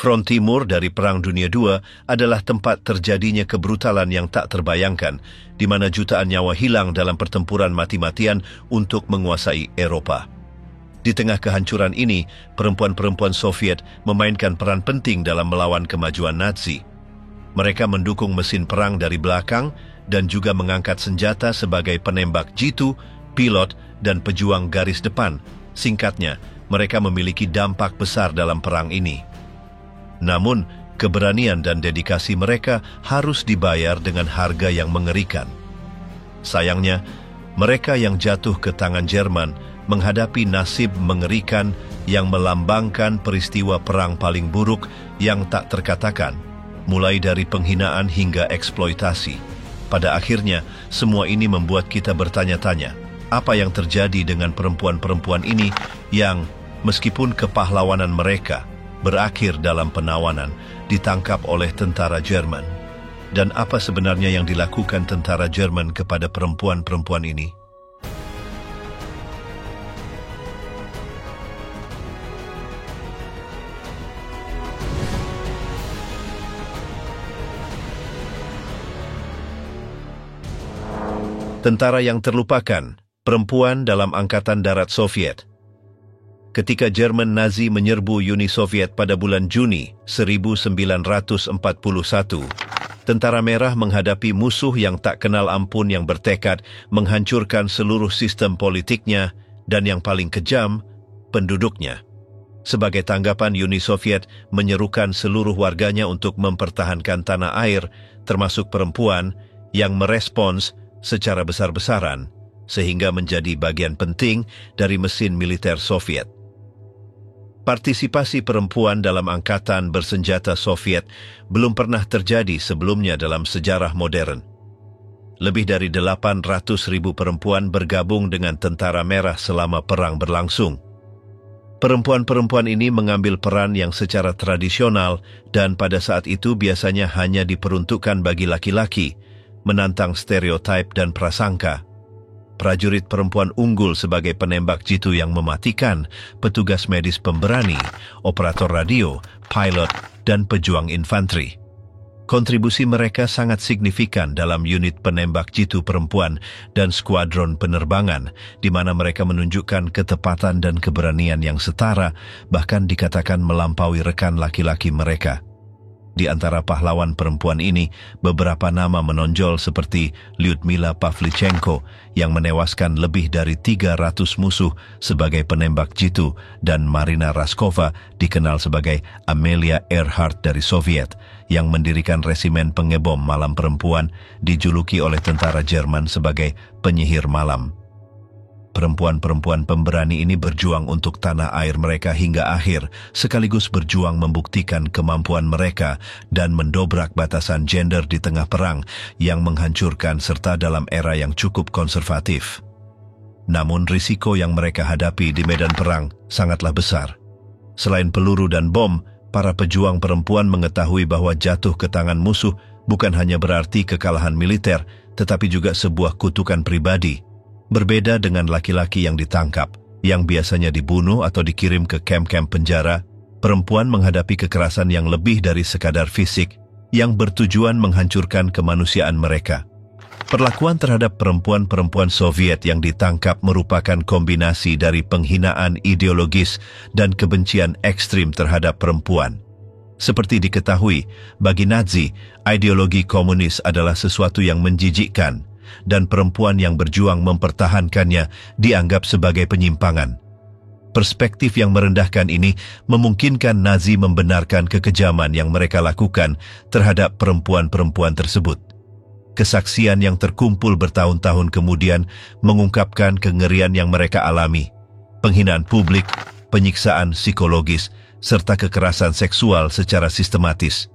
Front Timur dari Perang Dunia II adalah tempat terjadinya kebrutalan yang tak terbayangkan, di mana jutaan nyawa hilang dalam pertempuran mati-matian untuk menguasai Eropa. Di tengah kehancuran ini, perempuan-perempuan Soviet memainkan peran penting dalam melawan kemajuan Nazi. Mereka mendukung mesin perang dari belakang dan juga mengangkat senjata sebagai penembak jitu, pilot, dan pejuang garis depan. Singkatnya, mereka memiliki dampak besar dalam perang ini. Namun, keberanian dan dedikasi mereka harus dibayar dengan harga yang mengerikan. Sayangnya, mereka yang jatuh ke tangan Jerman menghadapi nasib mengerikan yang melambangkan peristiwa perang paling buruk yang tak terkatakan, mulai dari penghinaan hingga eksploitasi. Pada akhirnya, semua ini membuat kita bertanya-tanya, apa yang terjadi dengan perempuan-perempuan ini yang, meskipun kepahlawanan mereka berakhir dalam penawanan, ditangkap oleh tentara Jerman. Dan apa sebenarnya yang dilakukan tentara Jerman kepada perempuan-perempuan ini? Tentara yang terlupakan, perempuan dalam Angkatan Darat Soviet. Ketika Jerman Nazi menyerbu Uni Soviet pada bulan Juni 1941, Tentara Merah menghadapi musuh yang tak kenal ampun yang bertekad menghancurkan seluruh sistem politiknya dan yang paling kejam, penduduknya. Sebagai tanggapan, Uni Soviet menyerukan seluruh warganya untuk mempertahankan tanah air, termasuk perempuan, yang merespons secara besar-besaran, sehingga menjadi bagian penting dari mesin militer Soviet. Partisipasi perempuan dalam angkatan bersenjata Soviet belum pernah terjadi sebelumnya dalam sejarah modern. Lebih dari 800.000 perempuan bergabung dengan Tentara Merah selama perang berlangsung. Perempuan-perempuan ini mengambil peran yang secara tradisional dan pada saat itu biasanya hanya diperuntukkan bagi laki-laki, menantang stereotip dan prasangka. Prajurit perempuan unggul sebagai penembak jitu yang mematikan, petugas medis pemberani, operator radio, pilot, dan pejuang infanteri. Kontribusi mereka sangat signifikan dalam unit penembak jitu perempuan dan skuadron penerbangan, di mana mereka menunjukkan ketepatan dan keberanian yang setara, bahkan dikatakan melampaui rekan laki-laki mereka. Di antara pahlawan perempuan ini, beberapa nama menonjol seperti Lyudmila Pavlichenko yang menewaskan lebih dari 300 musuh sebagai penembak jitu dan Marina Raskova dikenal sebagai Amelia Earhart dari Soviet yang mendirikan resimen pengebom malam perempuan dijuluki oleh tentara Jerman sebagai penyihir malam. Perempuan-perempuan pemberani ini berjuang untuk tanah air mereka hingga akhir, sekaligus berjuang membuktikan kemampuan mereka dan mendobrak batasan gender di tengah perang yang menghancurkan serta dalam era yang cukup konservatif. Namun risiko yang mereka hadapi di medan perang sangatlah besar. Selain peluru dan bom, para pejuang perempuan mengetahui bahwa jatuh ke tangan musuh bukan hanya berarti kekalahan militer, tetapi juga sebuah kutukan pribadi. Berbeda dengan laki-laki yang ditangkap, yang biasanya dibunuh atau dikirim ke kamp-kamp penjara, perempuan menghadapi kekerasan yang lebih dari sekadar fisik, yang bertujuan menghancurkan kemanusiaan mereka. Perlakuan terhadap perempuan-perempuan Soviet yang ditangkap merupakan kombinasi dari penghinaan ideologis dan kebencian ekstrim terhadap perempuan. Seperti diketahui, bagi Nazi, ideologi komunis adalah sesuatu yang menjijikkan, dan perempuan yang berjuang mempertahankannya dianggap sebagai penyimpangan. Perspektif yang merendahkan ini memungkinkan Nazi membenarkan kekejaman yang mereka lakukan terhadap perempuan-perempuan tersebut. Kesaksian yang terkumpul bertahun-tahun kemudian mengungkapkan kengerian yang mereka alami, penghinaan publik, penyiksaan psikologis, serta kekerasan seksual secara sistematis.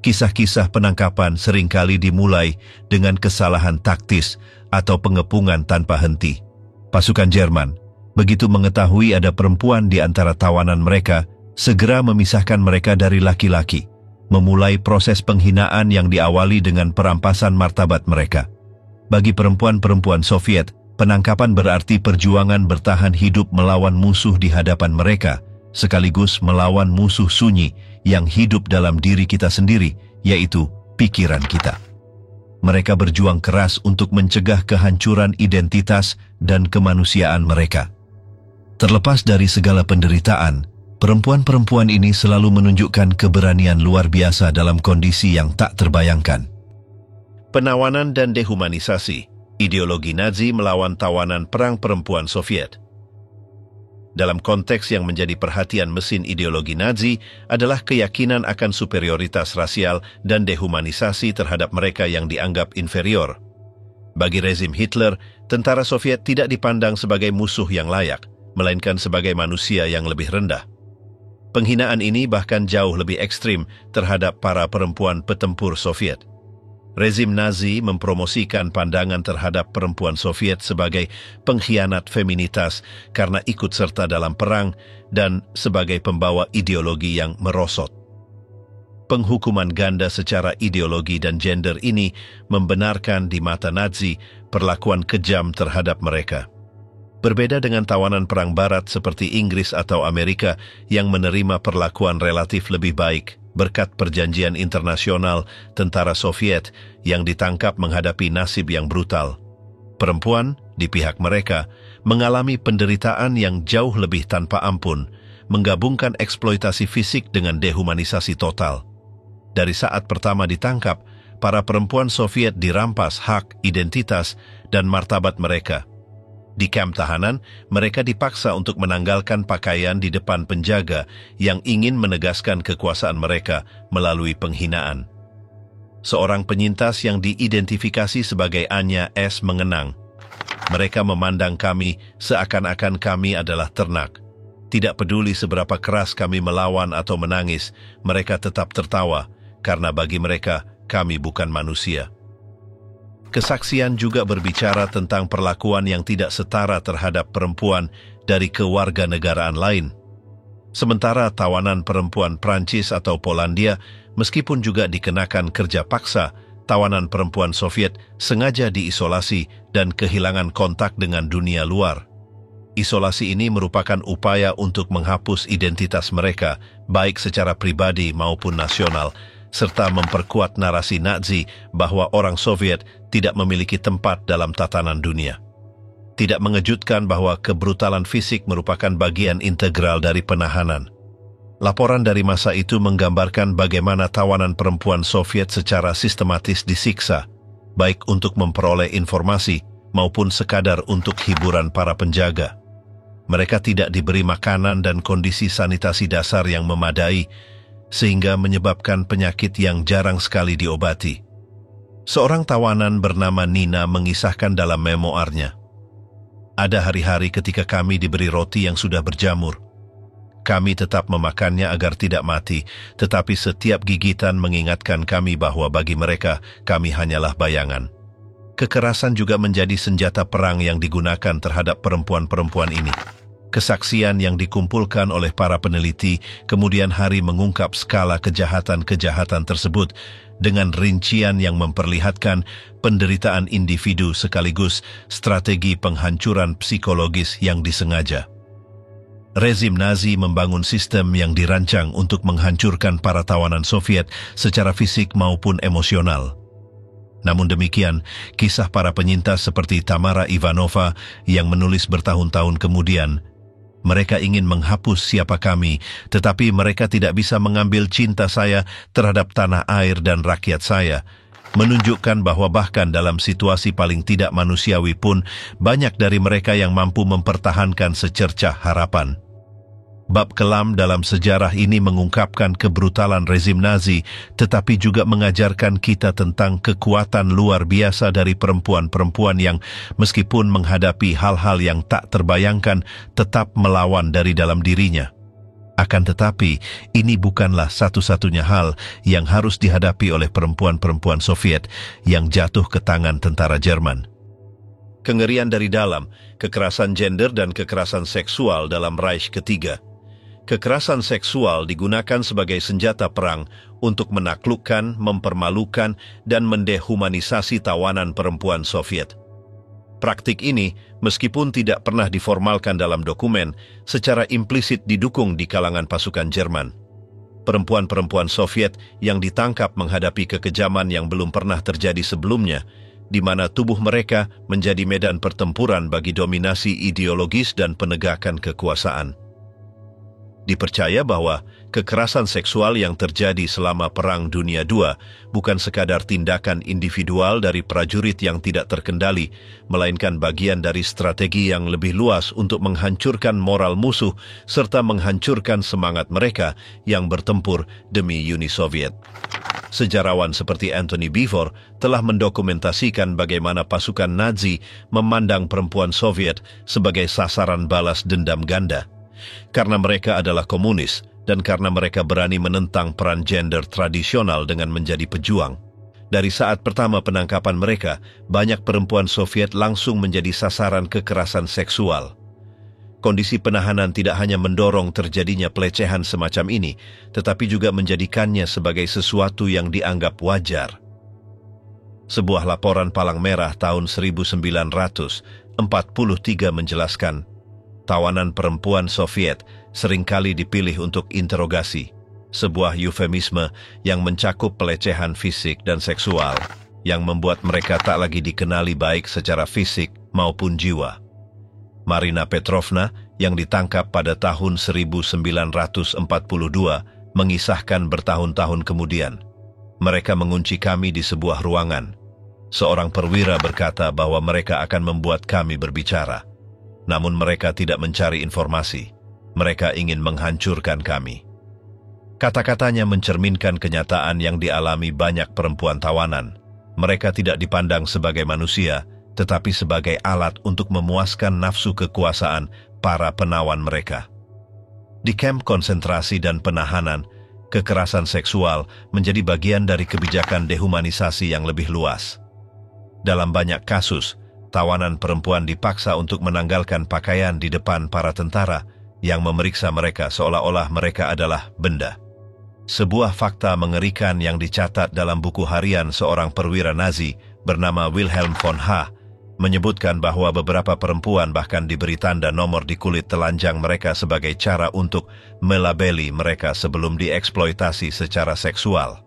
Kisah-kisah penangkapan seringkali dimulai dengan kesalahan taktis atau pengepungan tanpa henti. Pasukan Jerman, begitu mengetahui ada perempuan di antara tawanan mereka, segera memisahkan mereka dari laki-laki, memulai proses penghinaan yang diawali dengan perampasan martabat mereka. Bagi perempuan-perempuan Soviet, penangkapan berarti perjuangan bertahan hidup melawan musuh di hadapan mereka, sekaligus melawan musuh sunyi yang hidup dalam diri kita sendiri, yaitu pikiran kita. Mereka berjuang keras untuk mencegah kehancuran identitas dan kemanusiaan mereka. Terlepas dari segala penderitaan, perempuan-perempuan ini selalu menunjukkan keberanian luar biasa dalam kondisi yang tak terbayangkan. Penawanan dan dehumanisasi, ideologi Nazi melawan tawanan perang perempuan Soviet. Dalam konteks yang menjadi perhatian mesin ideologi Nazi adalah keyakinan akan superioritas rasial dan dehumanisasi terhadap mereka yang dianggap inferior. Bagi rezim Hitler, tentara Soviet tidak dipandang sebagai musuh yang layak, melainkan sebagai manusia yang lebih rendah. Penghinaan ini bahkan jauh lebih ekstrim terhadap para perempuan petempur Soviet. Rezim Nazi mempromosikan pandangan terhadap perempuan Soviet sebagai pengkhianat feminitas karena ikut serta dalam perang dan sebagai pembawa ideologi yang merosot. Penghukuman ganda secara ideologi dan gender ini membenarkan di mata Nazi perlakuan kejam terhadap mereka. Berbeda dengan tawanan perang barat seperti Inggris atau Amerika yang menerima perlakuan relatif lebih baik berkat perjanjian internasional, tentara Soviet yang ditangkap menghadapi nasib yang brutal. Perempuan, di pihak mereka, mengalami penderitaan yang jauh lebih tanpa ampun, menggabungkan eksploitasi fisik dengan dehumanisasi total. Dari saat pertama ditangkap, para perempuan Soviet dirampas hak, identitas, dan martabat mereka. Di kamp tahanan, mereka dipaksa untuk menanggalkan pakaian di depan penjaga yang ingin menegaskan kekuasaan mereka melalui penghinaan. Seorang penyintas yang diidentifikasi sebagai Anya S. mengenang, "Mereka memandang kami seakan-akan kami adalah ternak. Tidak peduli seberapa keras kami melawan atau menangis, mereka tetap tertawa, karena bagi mereka, kami bukan manusia." Kesaksian juga berbicara tentang perlakuan yang tidak setara terhadap perempuan dari kewarganegaraan lain. Sementara tawanan perempuan Prancis atau Polandia, meskipun juga dikenakan kerja paksa, tawanan perempuan Soviet sengaja diisolasi dan kehilangan kontak dengan dunia luar. Isolasi ini merupakan upaya untuk menghapus identitas mereka, baik secara pribadi maupun nasional, serta memperkuat narasi Nazi bahwa orang Soviet tidak memiliki tempat dalam tatanan dunia. Tidak mengejutkan bahwa kebrutalan fisik merupakan bagian integral dari penahanan. Laporan dari masa itu menggambarkan bagaimana tawanan perempuan Soviet secara sistematis disiksa, baik untuk memperoleh informasi maupun sekadar untuk hiburan para penjaga. Mereka tidak diberi makanan dan kondisi sanitasi dasar yang memadai, sehingga menyebabkan penyakit yang jarang sekali diobati. Seorang tawanan bernama Nina mengisahkan dalam memoarnya, "Ada hari-hari ketika kami diberi roti yang sudah berjamur. Kami tetap memakannya agar tidak mati, tetapi setiap gigitan mengingatkan kami bahwa bagi mereka, kami hanyalah bayangan." Kekerasan juga menjadi senjata perang yang digunakan terhadap perempuan-perempuan ini. Kesaksian yang dikumpulkan oleh para peneliti kemudian hari mengungkap skala kejahatan-kejahatan tersebut dengan rincian yang memperlihatkan penderitaan individu sekaligus strategi penghancuran psikologis yang disengaja. Rezim Nazi membangun sistem yang dirancang untuk menghancurkan para tawanan Soviet secara fisik maupun emosional. Namun demikian, kisah para penyintas seperti Tamara Ivanova yang menulis bertahun-tahun kemudian, "Mereka ingin menghapus siapa kami, tetapi mereka tidak bisa mengambil cinta saya terhadap tanah air dan rakyat saya," menunjukkan bahwa bahkan dalam situasi paling tidak manusiawi pun, banyak dari mereka yang mampu mempertahankan secercah harapan. Bab kelam dalam sejarah ini mengungkapkan kebrutalan rezim Nazi, tetapi juga mengajarkan kita tentang kekuatan luar biasa dari perempuan-perempuan yang, meskipun menghadapi hal-hal yang tak terbayangkan, tetap melawan dari dalam dirinya. Akan tetapi, ini bukanlah satu-satunya hal yang harus dihadapi oleh perempuan-perempuan Soviet yang jatuh ke tangan tentara Jerman. Kengerian dari dalam, kekerasan gender dan kekerasan seksual dalam Reich ketiga. Kekerasan seksual digunakan sebagai senjata perang untuk menaklukkan, mempermalukan, dan mendehumanisasi tawanan perempuan Soviet. Praktik ini, meskipun tidak pernah diformalkan dalam dokumen, secara implisit didukung di kalangan pasukan Jerman. Perempuan-perempuan Soviet yang ditangkap menghadapi kekejaman yang belum pernah terjadi sebelumnya, di mana tubuh mereka menjadi medan pertempuran bagi dominasi ideologis dan penegakan kekuasaan. Dipercaya bahwa kekerasan seksual yang terjadi selama Perang Dunia II bukan sekadar tindakan individual dari prajurit yang tidak terkendali, melainkan bagian dari strategi yang lebih luas untuk menghancurkan moral musuh serta menghancurkan semangat mereka yang bertempur demi Uni Soviet. Sejarawan seperti Anthony Beevor telah mendokumentasikan bagaimana pasukan Nazi memandang perempuan Soviet sebagai sasaran balas dendam ganda. Karena mereka adalah komunis dan karena mereka berani menentang peran gender tradisional dengan menjadi pejuang. Dari saat pertama penangkapan mereka, banyak perempuan Soviet langsung menjadi sasaran kekerasan seksual. Kondisi penahanan tidak hanya mendorong terjadinya pelecehan semacam ini, tetapi juga menjadikannya sebagai sesuatu yang dianggap wajar. Sebuah laporan Palang Merah tahun 1943 menjelaskan, tawanan perempuan Soviet seringkali dipilih untuk interogasi, sebuah eufemisme yang mencakup pelecehan fisik dan seksual, yang membuat mereka tak lagi dikenali baik secara fisik maupun jiwa. Marina Petrovna yang ditangkap pada tahun 1942 mengisahkan bertahun-tahun kemudian, mereka mengunci kami di sebuah ruangan. Seorang perwira berkata bahwa mereka akan membuat kami berbicara. Namun mereka tidak mencari informasi. Mereka ingin menghancurkan kami. Kata-katanya mencerminkan kenyataan yang dialami banyak perempuan tawanan. Mereka tidak dipandang sebagai manusia, tetapi sebagai alat untuk memuaskan nafsu kekuasaan para penawan mereka. Di kamp konsentrasi dan penahanan, kekerasan seksual menjadi bagian dari kebijakan dehumanisasi yang lebih luas. Dalam banyak kasus, tawanan perempuan dipaksa untuk menanggalkan pakaian di depan para tentara yang memeriksa mereka seolah-olah mereka adalah benda. Sebuah fakta mengerikan yang dicatat dalam buku harian seorang perwira Nazi bernama Wilhelm von H. menyebutkan bahwa beberapa perempuan bahkan diberi tanda nomor di kulit telanjang mereka sebagai cara untuk melabeli mereka sebelum dieksploitasi secara seksual.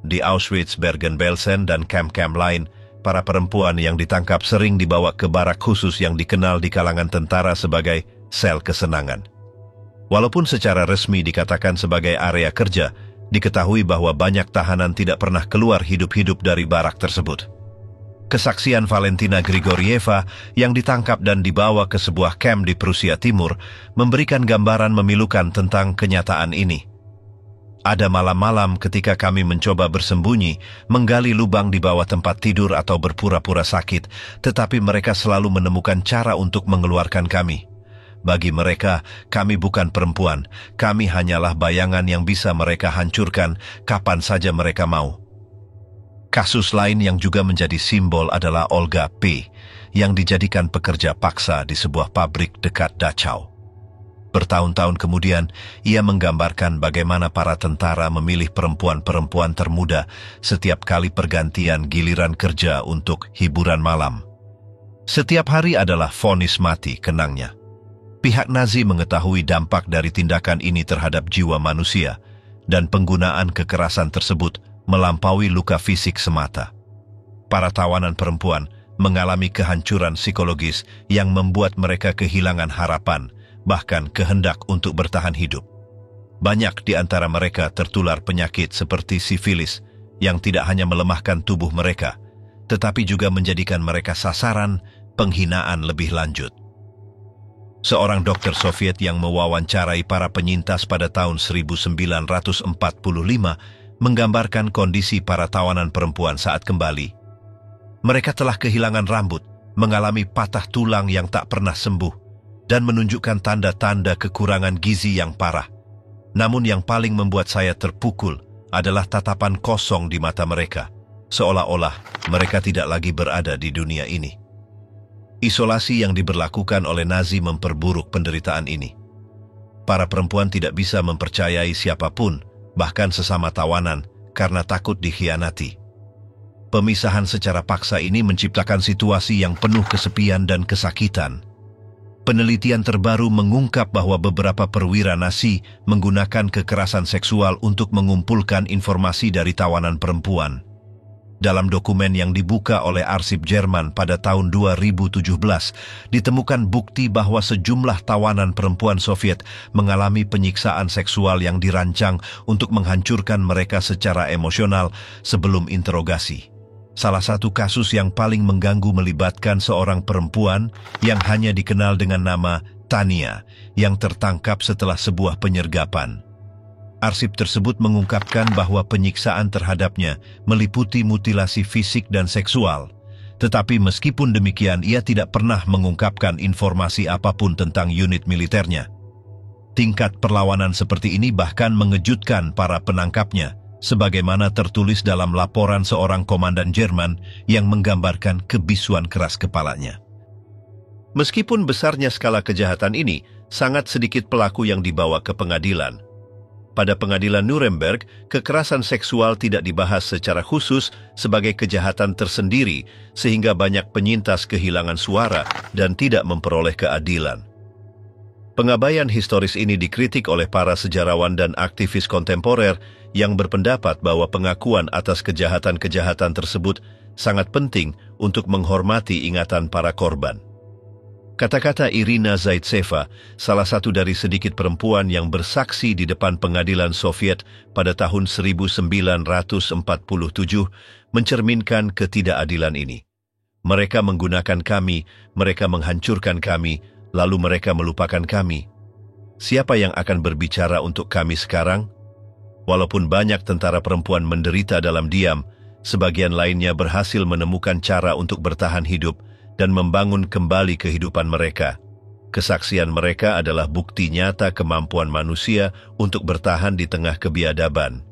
Di Auschwitz, Bergen-Belsen, dan kamp-kamp lain, para perempuan yang ditangkap sering dibawa ke barak khusus yang dikenal di kalangan tentara sebagai sel kesenangan. Walaupun secara resmi dikatakan sebagai area kerja, diketahui bahwa banyak tahanan tidak pernah keluar hidup-hidup dari barak tersebut. Kesaksian Valentina Grigorieva yang ditangkap dan dibawa ke sebuah kamp di Prusia Timur memberikan gambaran memilukan tentang kenyataan ini. Ada malam-malam ketika kami mencoba bersembunyi, menggali lubang di bawah tempat tidur atau berpura-pura sakit, tetapi mereka selalu menemukan cara untuk mengeluarkan kami. Bagi mereka, kami bukan perempuan, kami hanyalah bayangan yang bisa mereka hancurkan kapan saja mereka mau. Kasus lain yang juga menjadi simbol adalah Olga P., yang dijadikan pekerja paksa di sebuah pabrik dekat Dachau. Bertahun-tahun kemudian, ia menggambarkan bagaimana para tentara memilih perempuan-perempuan termuda setiap kali pergantian giliran kerja untuk hiburan malam. Setiap hari adalah vonis mati, kenangnya. Pihak Nazi mengetahui dampak dari tindakan ini terhadap jiwa manusia, dan penggunaan kekerasan tersebut melampaui luka fisik semata. Para tawanan perempuan mengalami kehancuran psikologis yang membuat mereka kehilangan harapan, bahkan kehendak untuk bertahan hidup. Banyak di antara mereka tertular penyakit seperti sifilis yang tidak hanya melemahkan tubuh mereka, tetapi juga menjadikan mereka sasaran penghinaan lebih lanjut. Seorang dokter Soviet yang mewawancarai para penyintas pada tahun 1945 menggambarkan kondisi para tawanan perempuan saat kembali. Mereka telah kehilangan rambut, mengalami patah tulang yang tak pernah sembuh, dan menunjukkan tanda-tanda kekurangan gizi yang parah. Namun yang paling membuat saya terpukul adalah tatapan kosong di mata mereka, seolah-olah mereka tidak lagi berada di dunia ini. Isolasi yang diberlakukan oleh Nazi memperburuk penderitaan ini. Para perempuan tidak bisa mempercayai siapapun, bahkan sesama tawanan, karena takut dikhianati. Pemisahan secara paksa ini menciptakan situasi yang penuh kesepian dan kesakitan. Penelitian terbaru mengungkap bahwa beberapa perwira Nazi menggunakan kekerasan seksual untuk mengumpulkan informasi dari tawanan perempuan. Dalam dokumen yang dibuka oleh arsip Jerman pada tahun 2017, ditemukan bukti bahwa sejumlah tawanan perempuan Soviet mengalami penyiksaan seksual yang dirancang untuk menghancurkan mereka secara emosional sebelum interogasi. Salah satu kasus yang paling mengganggu melibatkan seorang perempuan yang hanya dikenal dengan nama Tania, yang tertangkap setelah sebuah penyergapan. Arsip tersebut mengungkapkan bahwa penyiksaan terhadapnya meliputi mutilasi fisik dan seksual. Tetapi meskipun demikian, ia tidak pernah mengungkapkan informasi apapun tentang unit militernya. Tingkat perlawanan seperti ini bahkan mengejutkan para penangkapnya, sebagaimana tertulis dalam laporan seorang komandan Jerman yang menggambarkan kebisuan keras kepalanya. Meskipun besarnya skala kejahatan ini, sangat sedikit pelaku yang dibawa ke pengadilan. Pada pengadilan Nuremberg, kekerasan seksual tidak dibahas secara khusus sebagai kejahatan tersendiri, sehingga banyak penyintas kehilangan suara dan tidak memperoleh keadilan. Pengabaian historis ini dikritik oleh para sejarawan dan aktivis kontemporer yang berpendapat bahwa pengakuan atas kejahatan-kejahatan tersebut sangat penting untuk menghormati ingatan para korban. Kata-kata Irina Zaitseva, salah satu dari sedikit perempuan yang bersaksi di depan pengadilan Soviet pada tahun 1947, mencerminkan ketidakadilan ini. Mereka menggunakan kami, mereka menghancurkan kami, lalu mereka melupakan kami. Siapa yang akan berbicara untuk kami sekarang? Walaupun banyak tentara perempuan menderita dalam diam, sebagian lainnya berhasil menemukan cara untuk bertahan hidup dan membangun kembali kehidupan mereka. Kesaksian mereka adalah bukti nyata kemampuan manusia untuk bertahan di tengah kebiadaban.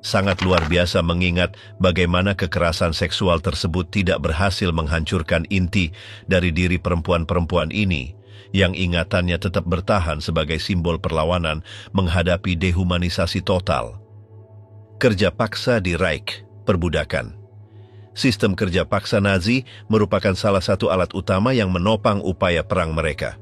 Sangat luar biasa mengingat bagaimana kekerasan seksual tersebut tidak berhasil menghancurkan inti dari diri perempuan-perempuan ini, yang ingatannya tetap bertahan sebagai simbol perlawanan menghadapi dehumanisasi total. Kerja paksa di Reich, perbudakan. Sistem kerja paksa Nazi merupakan salah satu alat utama yang menopang upaya perang mereka.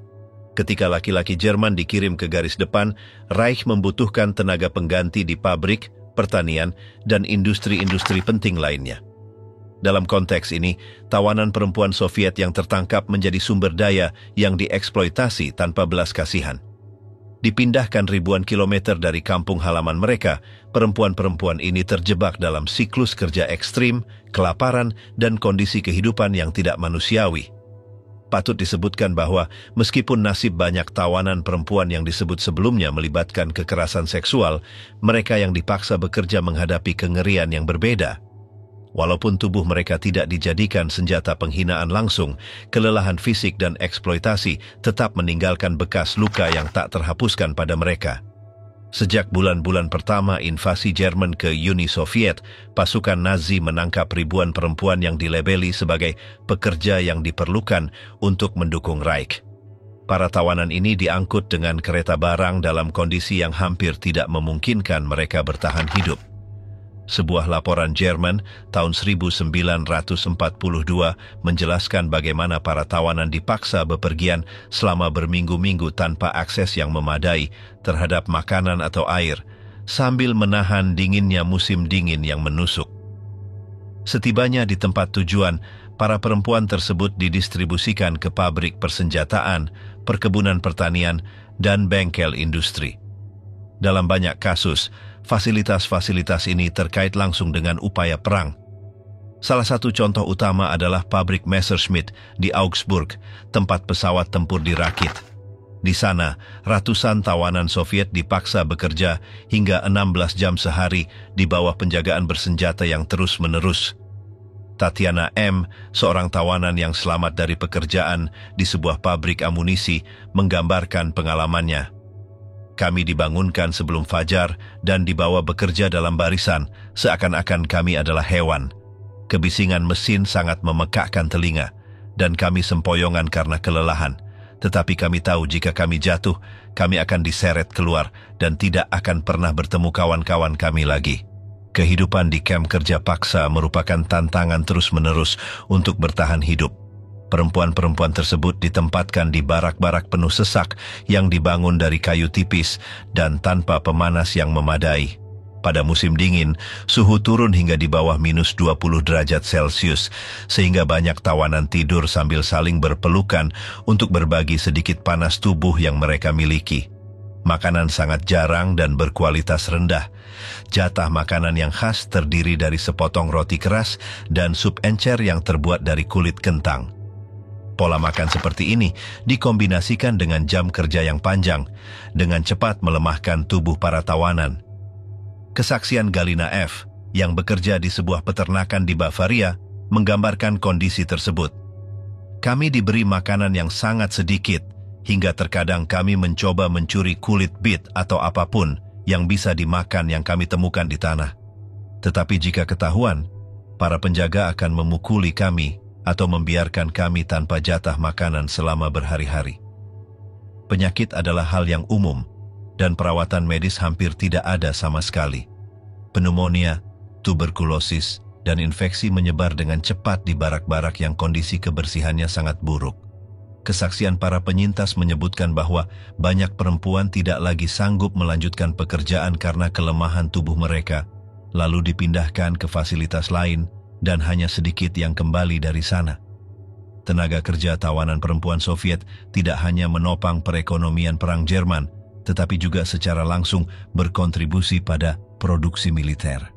Ketika laki-laki Jerman dikirim ke garis depan, Reich membutuhkan tenaga pengganti di pabrik, pertanian, dan industri-industri penting lainnya. Dalam konteks ini, tawanan perempuan Soviet yang tertangkap menjadi sumber daya yang dieksploitasi tanpa belas kasihan. Dipindahkan ribuan kilometer dari kampung halaman mereka, perempuan-perempuan ini terjebak dalam siklus kerja ekstrim, kelaparan, dan kondisi kehidupan yang tidak manusiawi. Patut disebutkan bahwa meskipun nasib banyak tawanan perempuan yang disebut sebelumnya melibatkan kekerasan seksual, mereka yang dipaksa bekerja menghadapi kengerian yang berbeda. Walaupun tubuh mereka tidak dijadikan senjata penghinaan langsung, kelelahan fisik dan eksploitasi tetap meninggalkan bekas luka yang tak terhapuskan pada mereka. Sejak bulan-bulan pertama invasi Jerman ke Uni Soviet, pasukan Nazi menangkap ribuan perempuan yang dilabeli sebagai pekerja yang diperlukan untuk mendukung Reich. Para tawanan ini diangkut dengan kereta barang dalam kondisi yang hampir tidak memungkinkan mereka bertahan hidup. Sebuah laporan Jerman tahun 1942 menjelaskan bagaimana para tawanan dipaksa bepergian selama berminggu-minggu tanpa akses yang memadai terhadap makanan atau air, sambil menahan dinginnya musim dingin yang menusuk. Setibanya di tempat tujuan, para perempuan tersebut didistribusikan ke pabrik persenjataan, perkebunan pertanian, dan bengkel industri. Dalam banyak kasus, fasilitas-fasilitas ini terkait langsung dengan upaya perang. Salah satu contoh utama adalah pabrik Messerschmitt di Augsburg, tempat pesawat tempur dirakit. Di sana, ratusan tawanan Soviet dipaksa bekerja hingga 16 jam sehari di bawah penjagaan bersenjata yang terus-menerus. Tatiana M., seorang tawanan yang selamat dari pekerjaan di sebuah pabrik amunisi, menggambarkan pengalamannya. Kami dibangunkan sebelum fajar dan dibawa bekerja dalam barisan, seakan-akan kami adalah hewan. Kebisingan mesin sangat memekakkan telinga, dan kami sempoyongan karena kelelahan. Tetapi kami tahu jika kami jatuh, kami akan diseret keluar dan tidak akan pernah bertemu kawan-kawan kami lagi. Kehidupan di kamp kerja paksa merupakan tantangan terus-menerus untuk bertahan hidup. Perempuan-perempuan tersebut ditempatkan di barak-barak penuh sesak yang dibangun dari kayu tipis dan tanpa pemanas yang memadai. Pada musim dingin, suhu turun hingga di bawah minus 20 derajat Celcius, sehingga banyak tawanan tidur sambil saling berpelukan untuk berbagi sedikit panas tubuh yang mereka miliki. Makanan sangat jarang dan berkualitas rendah. Jatah makanan yang khas terdiri dari sepotong roti keras dan sup encer yang terbuat dari kulit kentang. Pola makan seperti ini dikombinasikan dengan jam kerja yang panjang, dengan cepat melemahkan tubuh para tawanan. Kesaksian Galina F., yang bekerja di sebuah peternakan di Bavaria, menggambarkan kondisi tersebut. Kami diberi makanan yang sangat sedikit, hingga terkadang kami mencoba mencuri kulit bit atau apapun yang bisa dimakan yang kami temukan di tanah. Tetapi jika ketahuan, para penjaga akan memukuli kami atau membiarkan kami tanpa jatah makanan selama berhari-hari. Penyakit adalah hal yang umum, dan perawatan medis hampir tidak ada sama sekali. Pneumonia, tuberkulosis, dan infeksi menyebar dengan cepat di barak-barak yang kondisi kebersihannya sangat buruk. Kesaksian para penyintas menyebutkan bahwa banyak perempuan tidak lagi sanggup melanjutkan pekerjaan karena kelemahan tubuh mereka, lalu dipindahkan ke fasilitas lain, dan hanya sedikit yang kembali dari sana. Tenaga kerja tawanan perempuan Soviet tidak hanya menopang perekonomian Perang Jerman, tetapi juga secara langsung berkontribusi pada produksi militer.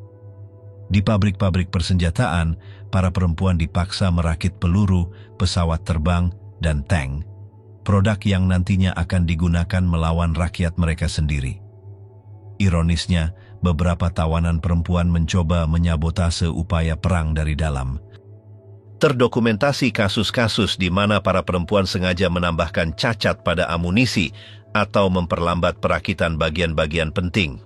Di pabrik-pabrik persenjataan, para perempuan dipaksa merakit peluru, pesawat terbang, dan tank, produk yang nantinya akan digunakan melawan rakyat mereka sendiri. Ironisnya, beberapa tawanan perempuan mencoba menyabotase upaya perang dari dalam. Terdokumentasi kasus-kasus di mana para perempuan sengaja menambahkan cacat pada amunisi atau memperlambat perakitan bagian-bagian penting.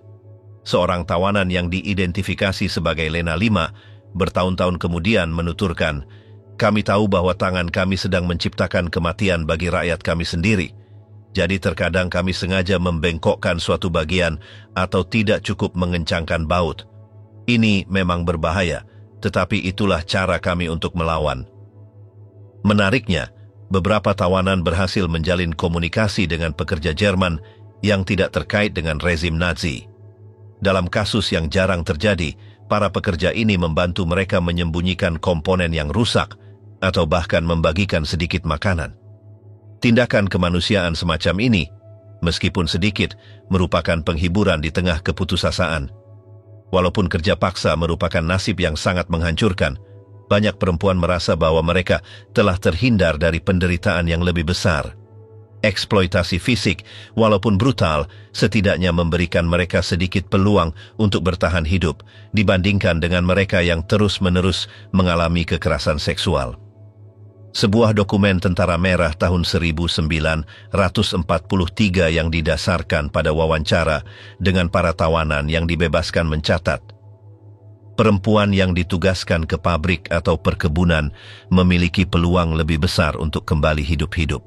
Seorang tawanan yang diidentifikasi sebagai Lena 5 bertahun-tahun kemudian menuturkan, "Kami tahu bahwa tangan kami sedang menciptakan kematian bagi rakyat kami sendiri. Jadi terkadang kami sengaja membengkokkan suatu bagian atau tidak cukup mengencangkan baut. Ini memang berbahaya, tetapi itulah cara kami untuk melawan." Menariknya, beberapa tawanan berhasil menjalin komunikasi dengan pekerja Jerman yang tidak terkait dengan rezim Nazi. Dalam kasus yang jarang terjadi, para pekerja ini membantu mereka menyembunyikan komponen yang rusak atau bahkan membagikan sedikit makanan. Tindakan kemanusiaan semacam ini, meskipun sedikit, merupakan penghiburan di tengah keputusasaan. Walaupun kerja paksa merupakan nasib yang sangat menghancurkan, banyak perempuan merasa bahwa mereka telah terhindar dari penderitaan yang lebih besar. Eksploitasi fisik, walaupun brutal, setidaknya memberikan mereka sedikit peluang untuk bertahan hidup dibandingkan dengan mereka yang terus-menerus mengalami kekerasan seksual. Sebuah dokumen Tentara Merah tahun 1943 yang didasarkan pada wawancara dengan para tawanan yang dibebaskan mencatat, perempuan yang ditugaskan ke pabrik atau perkebunan memiliki peluang lebih besar untuk kembali hidup-hidup.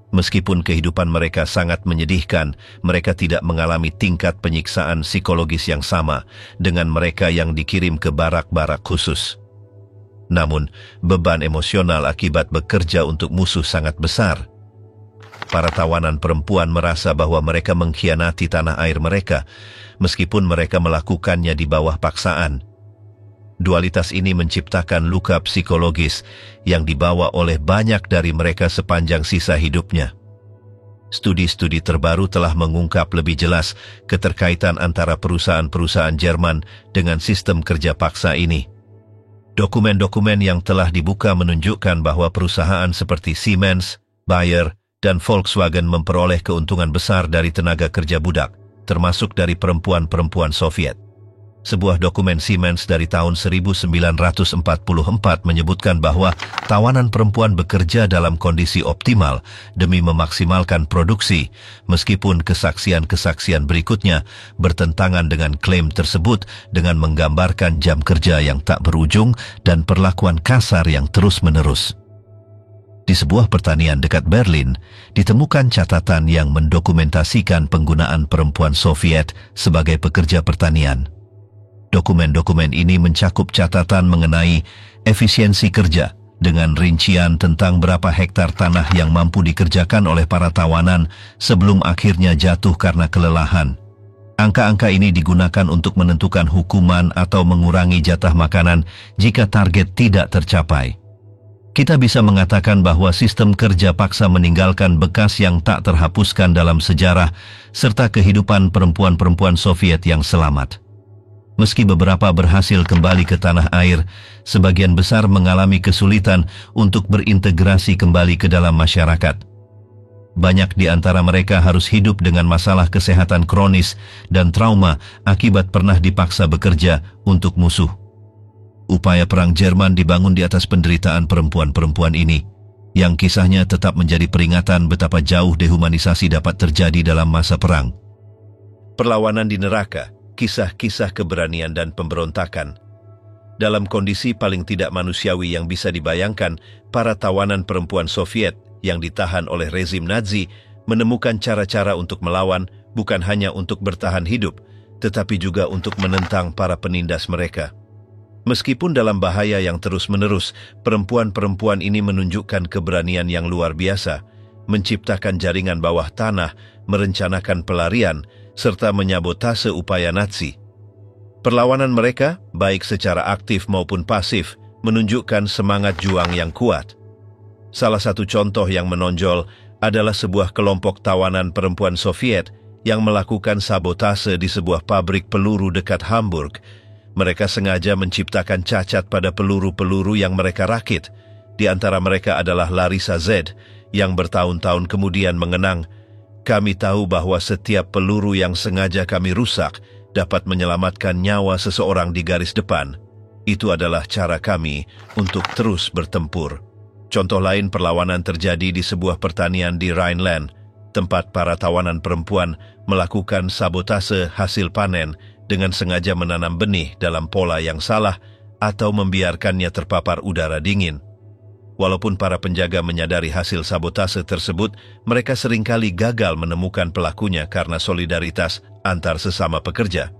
Meskipun kehidupan mereka sangat menyedihkan, mereka tidak mengalami tingkat penyiksaan psikologis yang sama dengan mereka yang dikirim ke barak-barak khusus. Namun, beban emosional akibat bekerja untuk musuh sangat besar. Para tawanan perempuan merasa bahwa mereka mengkhianati tanah air mereka, meskipun mereka melakukannya di bawah paksaan. Dualitas ini menciptakan luka psikologis yang dibawa oleh banyak dari mereka sepanjang sisa hidupnya. Studi-studi terbaru telah mengungkap lebih jelas keterkaitan antara perusahaan-perusahaan Jerman dengan sistem kerja paksa ini. Dokumen-dokumen yang telah dibuka menunjukkan bahwa perusahaan seperti Siemens, Bayer, dan Volkswagen memperoleh keuntungan besar dari tenaga kerja budak, termasuk dari perempuan-perempuan Soviet. Sebuah dokumen Siemens dari tahun 1944 menyebutkan bahwa tawanan perempuan bekerja dalam kondisi optimal demi memaksimalkan produksi, meskipun kesaksian-kesaksian berikutnya bertentangan dengan klaim tersebut dengan menggambarkan jam kerja yang tak berujung dan perlakuan kasar yang terus-menerus. Di sebuah pertanian dekat Berlin, ditemukan catatan yang mendokumentasikan penggunaan perempuan Soviet sebagai pekerja pertanian. Dokumen-dokumen ini mencakup catatan mengenai efisiensi kerja, dengan rincian tentang berapa hektar tanah yang mampu dikerjakan oleh para tawanan sebelum akhirnya jatuh karena kelelahan. Angka-angka ini digunakan untuk menentukan hukuman atau mengurangi jatah makanan jika target tidak tercapai. Kita bisa mengatakan bahwa sistem kerja paksa meninggalkan bekas yang tak terhapuskan dalam sejarah serta kehidupan perempuan-perempuan Soviet yang selamat. Meski beberapa berhasil kembali ke tanah air, sebagian besar mengalami kesulitan untuk berintegrasi kembali ke dalam masyarakat. Banyak di antara mereka harus hidup dengan masalah kesehatan kronis dan trauma akibat pernah dipaksa bekerja untuk musuh. Upaya perang Jerman dibangun di atas penderitaan perempuan-perempuan ini, yang kisahnya tetap menjadi peringatan betapa jauh dehumanisasi dapat terjadi dalam masa perang. Perlawanan di neraka, kisah-kisah keberanian dan pemberontakan. Dalam kondisi paling tidak manusiawi yang bisa dibayangkan, para tawanan perempuan Soviet yang ditahan oleh rezim Nazi menemukan cara-cara untuk melawan, bukan hanya untuk bertahan hidup, tetapi juga untuk menentang para penindas mereka. Meskipun dalam bahaya yang terus-menerus, perempuan-perempuan ini menunjukkan keberanian yang luar biasa, menciptakan jaringan bawah tanah, merencanakan pelarian, serta menyabotase upaya Nazi. Perlawanan mereka, baik secara aktif maupun pasif, menunjukkan semangat juang yang kuat. Salah satu contoh yang menonjol adalah sebuah kelompok tawanan perempuan Soviet yang melakukan sabotase di sebuah pabrik peluru dekat Hamburg. Mereka sengaja menciptakan cacat pada peluru-peluru yang mereka rakit. Di antara mereka adalah Larissa Z, yang bertahun-tahun kemudian mengenang, "Kami tahu bahwa setiap peluru yang sengaja kami rusak dapat menyelamatkan nyawa seseorang di garis depan. Itu adalah cara kami untuk terus bertempur." Contoh lain perlawanan terjadi di sebuah pertanian di Rhineland, tempat para tawanan perempuan melakukan sabotase hasil panen dengan sengaja menanam benih dalam pola yang salah atau membiarkannya terpapar udara dingin. Walaupun para penjaga menyadari hasil sabotase tersebut, mereka seringkali gagal menemukan pelakunya karena solidaritas antar sesama pekerja.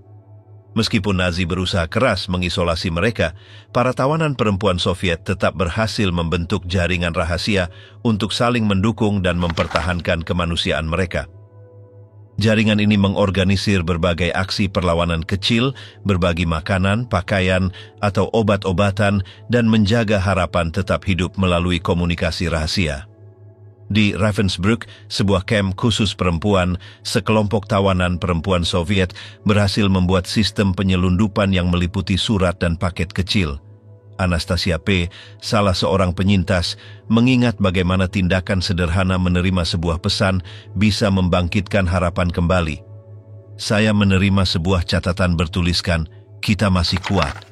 Meskipun Nazi berusaha keras mengisolasi mereka, para tawanan perempuan Soviet tetap berhasil membentuk jaringan rahasia untuk saling mendukung dan mempertahankan kemanusiaan mereka. Jaringan ini mengorganisir berbagai aksi perlawanan kecil, berbagi makanan, pakaian, atau obat-obatan, dan menjaga harapan tetap hidup melalui komunikasi rahasia. Di Ravensbrück, sebuah kamp khusus perempuan, sekelompok tawanan perempuan Soviet berhasil membuat sistem penyelundupan yang meliputi surat dan paket kecil. Anastasia P., salah seorang penyintas, mengingat bagaimana tindakan sederhana menerima sebuah pesan bisa membangkitkan harapan kembali. "Saya menerima sebuah catatan bertuliskan, 'Kita masih kuat.'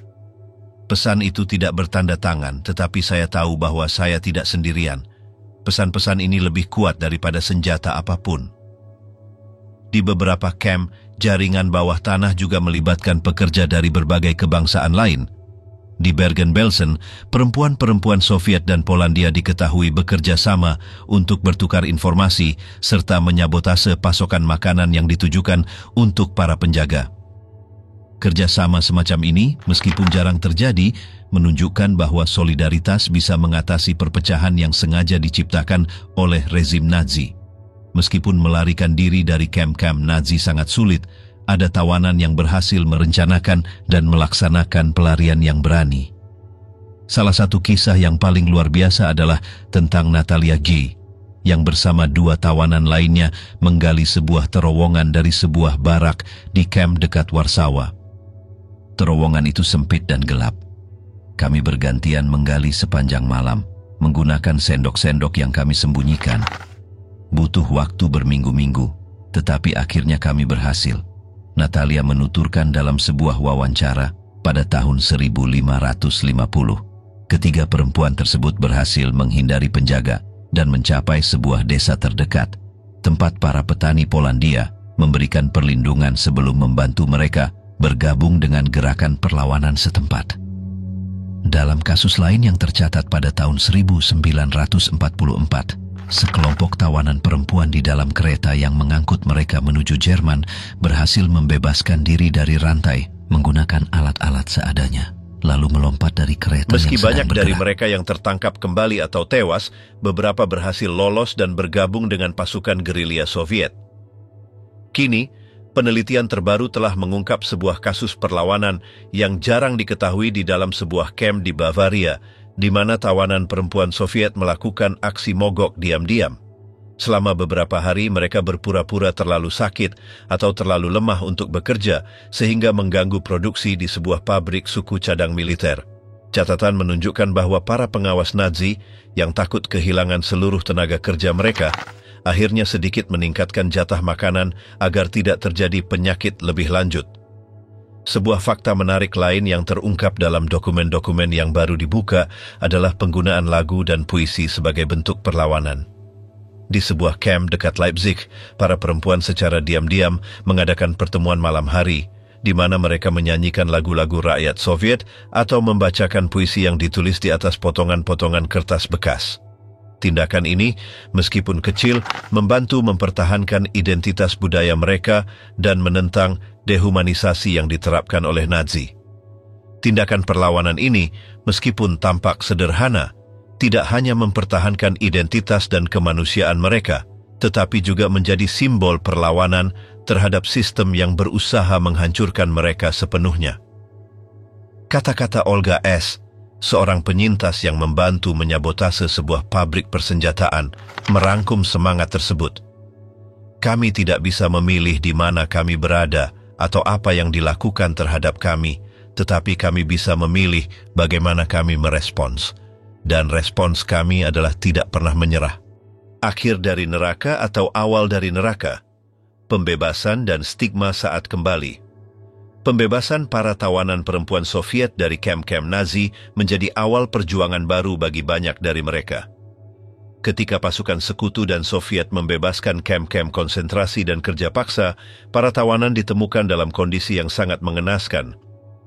Pesan itu tidak bertanda tangan, tetapi saya tahu bahwa saya tidak sendirian. Pesan-pesan ini lebih kuat daripada senjata apapun." Di beberapa kamp, jaringan bawah tanah juga melibatkan pekerja dari berbagai kebangsaan lain. Di Bergen-Belsen, perempuan-perempuan Soviet dan Polandia diketahui bekerja sama untuk bertukar informasi serta menyabotase pasokan makanan yang ditujukan untuk para penjaga. Kerjasama semacam ini, meskipun jarang terjadi, menunjukkan bahwa solidaritas bisa mengatasi perpecahan yang sengaja diciptakan oleh rezim Nazi. Meskipun melarikan diri dari kamp-kamp Nazi sangat sulit, ada tawanan yang berhasil merencanakan dan melaksanakan pelarian yang berani. Salah satu kisah yang paling luar biasa adalah tentang Natalia G., yang bersama dua tawanan lainnya menggali sebuah terowongan dari sebuah barak di kamp dekat Warsawa. Terowongan itu sempit dan gelap. Kami bergantian menggali sepanjang malam, menggunakan sendok-sendok yang kami sembunyikan. Butuh waktu berminggu-minggu, tetapi akhirnya kami berhasil. Natalia menuturkan dalam sebuah wawancara pada tahun 1550. Ketiga perempuan tersebut berhasil menghindari penjaga dan mencapai sebuah desa terdekat, tempat para petani Polandia memberikan perlindungan sebelum membantu mereka bergabung dengan gerakan perlawanan setempat. Dalam kasus lain yang tercatat pada tahun 1944, sekelompok tawanan perempuan di dalam kereta yang mengangkut mereka menuju Jerman berhasil membebaskan diri dari rantai menggunakan alat-alat seadanya. lalu melompat dari kereta Meski yang sedang banyak dari bergerak. mereka yang tertangkap kembali atau tewas, beberapa berhasil lolos dan bergabung dengan pasukan gerilya Soviet. Kini, penelitian terbaru telah mengungkap sebuah kasus perlawanan yang jarang diketahui di dalam sebuah kamp di Bavaria, di mana tawanan perempuan Soviet melakukan aksi mogok diam-diam. Selama beberapa hari mereka berpura-pura terlalu sakit atau terlalu lemah untuk bekerja, sehingga mengganggu produksi di sebuah pabrik suku cadang militer. Catatan menunjukkan bahwa para pengawas Nazi yang takut kehilangan seluruh tenaga kerja mereka, akhirnya sedikit meningkatkan jatah makanan agar tidak terjadi penyakit lebih lanjut. Sebuah fakta menarik lain yang terungkap dalam dokumen-dokumen yang baru dibuka adalah penggunaan lagu dan puisi sebagai bentuk perlawanan. Di sebuah kamp dekat Leipzig, para perempuan secara diam-diam mengadakan pertemuan malam hari, di mana mereka menyanyikan lagu-lagu rakyat Soviet atau membacakan puisi yang ditulis di atas potongan-potongan kertas bekas. Tindakan ini, meskipun kecil, membantu mempertahankan identitas budaya mereka dan menentang dehumanisasi yang diterapkan oleh Nazi. Tindakan perlawanan ini, meskipun tampak sederhana, tidak hanya mempertahankan identitas dan kemanusiaan mereka, tetapi juga menjadi simbol perlawanan terhadap sistem yang berusaha menghancurkan mereka sepenuhnya. Kata-kata Olga S., seorang penyintas yang membantu menyabotase sebuah pabrik persenjataan, merangkum semangat tersebut. Kami tidak bisa memilih di mana kami berada atau apa yang dilakukan terhadap kami, tetapi kami bisa memilih bagaimana kami merespons. Dan respons kami adalah tidak pernah menyerah. Akhir dari neraka atau awal dari neraka. Pembebasan dan stigma saat kembali. Pembebasan para tawanan perempuan Soviet dari kamp-kamp Nazi menjadi awal perjuangan baru bagi banyak dari mereka. Ketika pasukan sekutu dan Soviet membebaskan kamp-kamp konsentrasi dan kerja paksa, para tawanan ditemukan dalam kondisi yang sangat mengenaskan.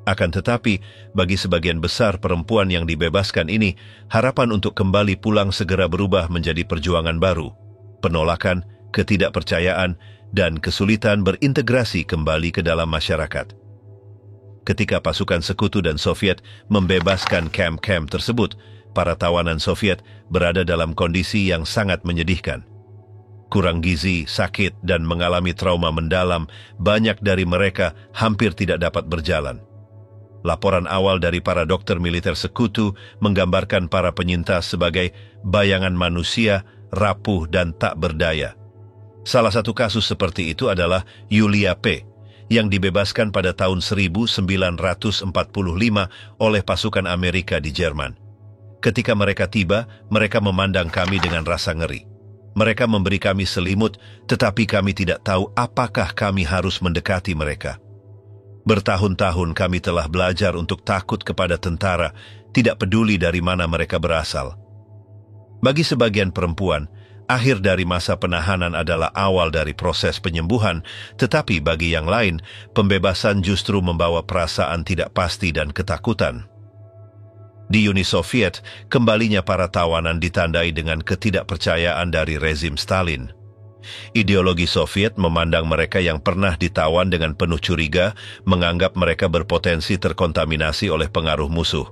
Akan tetapi, bagi sebagian besar perempuan yang dibebaskan ini, harapan untuk kembali pulang segera berubah menjadi perjuangan baru. Penolakan, ketidakpercayaan, dan kesulitan berintegrasi kembali ke dalam masyarakat. Ketika pasukan sekutu dan Soviet membebaskan kamp-kamp tersebut, para tawanan Soviet berada dalam kondisi yang sangat menyedihkan. Kurang gizi, sakit, dan mengalami trauma mendalam, banyak dari mereka hampir tidak dapat berjalan. Laporan awal dari para dokter militer sekutu menggambarkan para penyintas sebagai bayangan manusia, rapuh dan tak berdaya. Salah satu kasus seperti itu adalah Yulia P., yang dibebaskan pada tahun 1945 oleh pasukan Amerika di Jerman. Ketika mereka tiba, mereka memandang kami dengan rasa ngeri. Mereka memberi kami selimut, tetapi kami tidak tahu apakah kami harus mendekati mereka. Bertahun-tahun kami telah belajar untuk takut kepada tentara, tidak peduli dari mana mereka berasal. Bagi sebagian perempuan, akhir dari masa penahanan adalah awal dari proses penyembuhan, tetapi bagi yang lain, pembebasan justru membawa perasaan tidak pasti dan ketakutan. Di Uni Soviet, kembalinya para tawanan ditandai dengan ketidakpercayaan dari rezim Stalin. Ideologi Soviet memandang mereka yang pernah ditawan dengan penuh curiga, menganggap mereka berpotensi terkontaminasi oleh pengaruh musuh.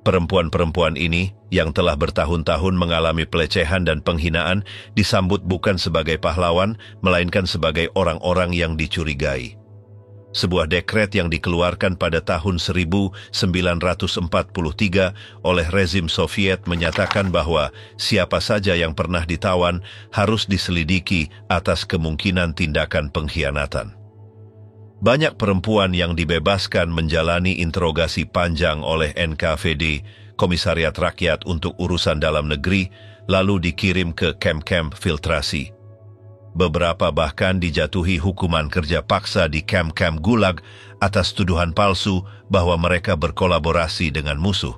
Perempuan-perempuan ini, yang telah bertahun-tahun mengalami pelecehan dan penghinaan, disambut bukan sebagai pahlawan, melainkan sebagai orang-orang yang dicurigai. Sebuah dekret yang dikeluarkan pada tahun 1943 oleh rezim Soviet menyatakan bahwa siapa saja yang pernah ditawan harus diselidiki atas kemungkinan tindakan pengkhianatan. Banyak perempuan yang dibebaskan menjalani interogasi panjang oleh NKVD, Komisariat Rakyat untuk Urusan Dalam Negeri, lalu dikirim ke kamp-kamp filtrasi. Beberapa bahkan dijatuhi hukuman kerja paksa di kamp-kamp Gulag atas tuduhan palsu bahwa mereka berkolaborasi dengan musuh.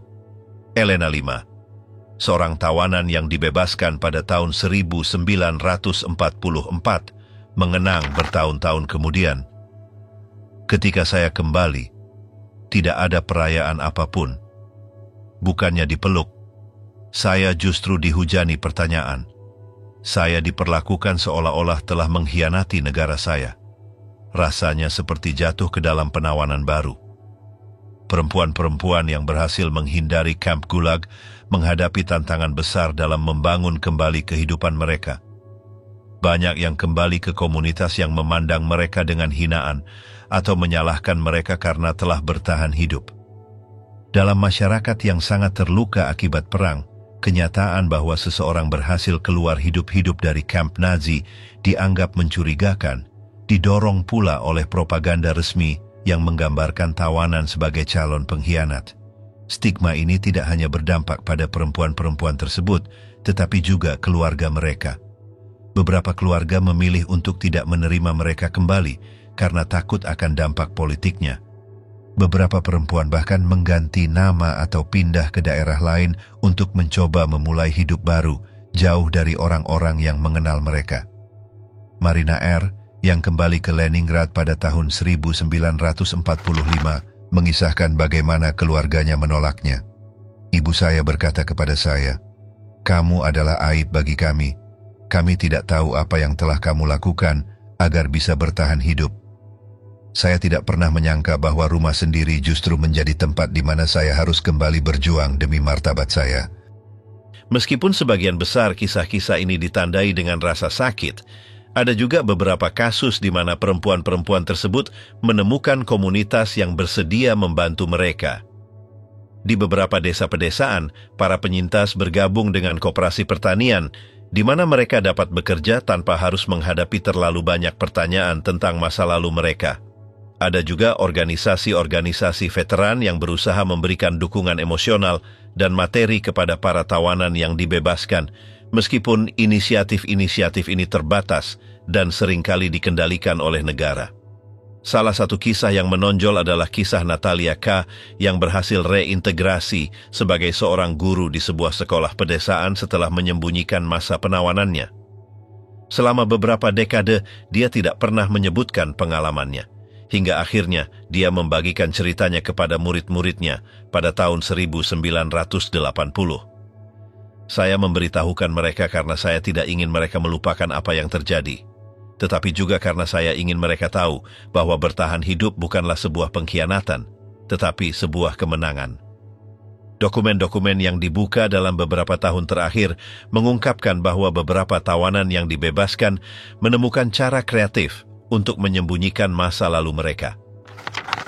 Elena V, seorang tawanan yang dibebaskan pada tahun 1944, mengenang bertahun-tahun kemudian. Ketika saya kembali, tidak ada perayaan apapun. Bukannya dipeluk, saya justru dihujani pertanyaan. Saya diperlakukan seolah-olah telah mengkhianati negara saya. Rasanya seperti jatuh ke dalam penawanan baru. Perempuan-perempuan yang berhasil menghindari kamp Gulag menghadapi tantangan besar dalam membangun kembali kehidupan mereka. Banyak yang kembali ke komunitas yang memandang mereka dengan hinaan atau menyalahkan mereka karena telah bertahan hidup. Dalam masyarakat yang sangat terluka akibat perang, kenyataan bahwa seseorang berhasil keluar hidup-hidup dari kamp Nazi dianggap mencurigakan, didorong pula oleh propaganda resmi yang menggambarkan tawanan sebagai calon pengkhianat. Stigma ini tidak hanya berdampak pada perempuan-perempuan tersebut, tetapi juga keluarga mereka. Beberapa keluarga memilih untuk tidak menerima mereka kembali karena takut akan dampak politiknya. Beberapa perempuan bahkan mengganti nama atau pindah ke daerah lain untuk mencoba memulai hidup baru, jauh dari orang-orang yang mengenal mereka. Marina R., yang kembali ke Leningrad pada tahun 1945, mengisahkan bagaimana keluarganya menolaknya. Ibu saya berkata kepada saya, "Kamu adalah aib bagi kami. Kami tidak tahu apa yang telah kamu lakukan agar bisa bertahan hidup. Saya tidak pernah menyangka bahwa rumah sendiri justru menjadi tempat di mana saya harus kembali berjuang demi martabat saya." Meskipun sebagian besar kisah-kisah ini ditandai dengan rasa sakit, ada juga beberapa kasus di mana perempuan-perempuan tersebut menemukan komunitas yang bersedia membantu mereka. Di beberapa desa pedesaan, para penyintas bergabung dengan koperasi pertanian, di mana mereka dapat bekerja tanpa harus menghadapi terlalu banyak pertanyaan tentang masa lalu mereka. Ada juga organisasi-organisasi veteran yang berusaha memberikan dukungan emosional dan materi kepada para tawanan yang dibebaskan, meskipun inisiatif-inisiatif ini terbatas dan seringkali dikendalikan oleh negara. Salah satu kisah yang menonjol adalah kisah Natalia K. yang berhasil reintegrasi sebagai seorang guru di sebuah sekolah pedesaan setelah menyembunyikan masa penawanannya. Selama beberapa dekade, dia tidak pernah menyebutkan pengalamannya. Hingga akhirnya, dia membagikan ceritanya kepada murid-muridnya pada tahun 1980. Saya memberitahukan mereka karena saya tidak ingin mereka melupakan apa yang terjadi. Tetapi juga karena saya ingin mereka tahu bahwa bertahan hidup bukanlah sebuah pengkhianatan, tetapi sebuah kemenangan. Dokumen-dokumen yang dibuka dalam beberapa tahun terakhir mengungkapkan bahwa beberapa tawanan yang dibebaskan menemukan cara kreatif untuk menyembunyikan masa lalu mereka.